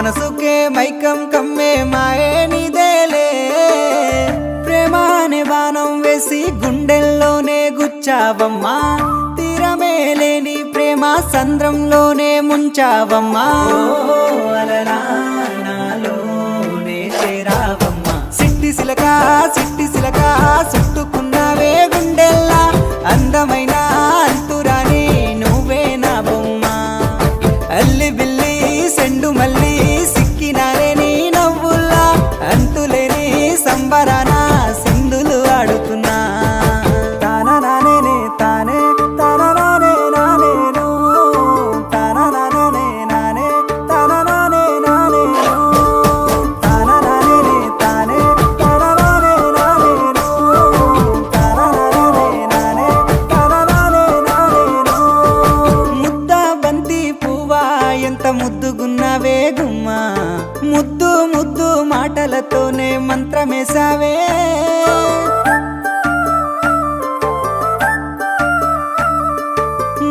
మనసుకే మైకం కమ్మే మాయే నీదేలే ప్రేమానే బాణం వేసి గుండెల్లోనే గుచ్చావమ్మా తీరమే లేని ప్రేమ సంద్రంలోనే ముంచావమ్మా అలలా నాలోనే చేరావమ్మా సిట్టి సిలక చుట్టుకున్నావే గుండెల్లా అందమైన అంతురాని నువ్వే నా బొమ్మ అల్లి బిల్లి సెండు మల్లి సిక్కినారే నీ నవ్వుల్లా అంతులేని సంబరాన సింధులు ఆడుతున్నా తానా నానే తానే తానా నానే నానేను తానా నానే నానే తానా నానే నానేను తానా నానే తానే తానా నానే నానేను తానా నానే నానే తానా నానే నానేను ముద్ద బంతి పువ్వా ఎంత ముద్దుగున్నావే గుమ్మా ముద్దు ముద్దు మాటలతోనే మంత్రమేసావే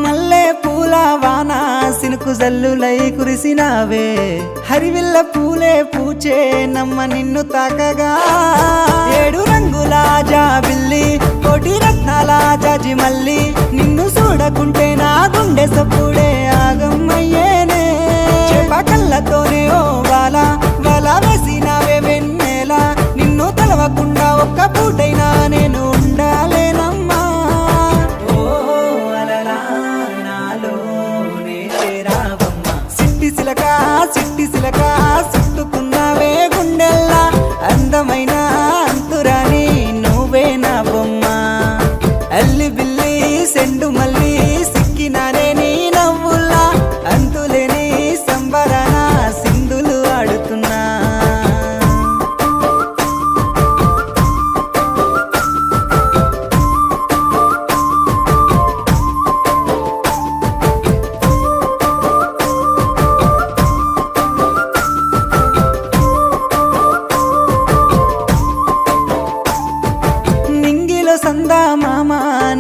మల్లె పూల వాన సినుకు జల్లులై కురిసినావే హరివిల్ల పూలే పూచే నమ్మ నిన్ను తాకగా ఏడు రంగుల జాబిల్లి కోటి రత్నాల జాజి మల్లి నిన్ను చూడకుంటే నా గుండె సప్పుడే ఆగమ్మయ్యేనే చేప కళ్ళతోనే ఓ బాల వేసినావే వెన్నెల నిన్ను తలవకుండా ఒక్క పూటైనా నేను ఉండాలేనమ్మా ఓ అలలా నాలోనే చేరావమ్మా సిట్టి సిలక చుట్టుకున్నావే గుండెల్లా అందమైన అంతురాని నువ్వే నా బొమ్మ అల్లి బిల్లి సెండు మల్లి సిక్కినానే నీ నవ్వుల్లా అంతులేని సంబరాన సింధులు ఆడుతున్నా నింగిలో సందా మామ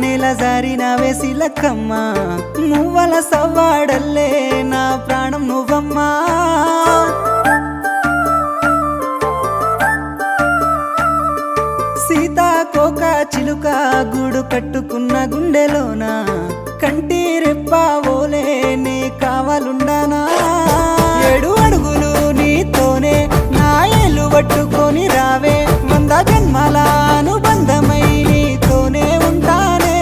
నెల జారిన వేసిలక్కమ్మ మువ్వల సవ్వాడల్లే నా ప్రాణం నువ్వమ్మా సీతాకోక చిలుక గూడు కట్టుకున్న గుండెలోన కంటి రెప్పావోలే నీ కావాలుండానా 7 అడుగులు నీతోనే నా ఏలు పట్టుకొని రావే 100 జన్మల అనుబంధమై నీతోనే ఉంటానే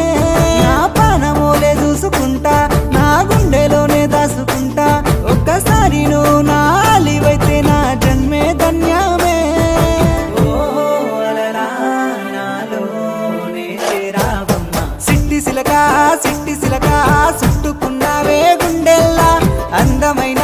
నా పానమోలే చూసుకుంటా నా గుండెలోనే దాసుకుంటా ఒక్కసారి నువ్వు నా అలివైతే నా జన్మే ధన్యమే సిట్టి సిలక చుట్టుకున్నావే గుండెల్లా అందమైన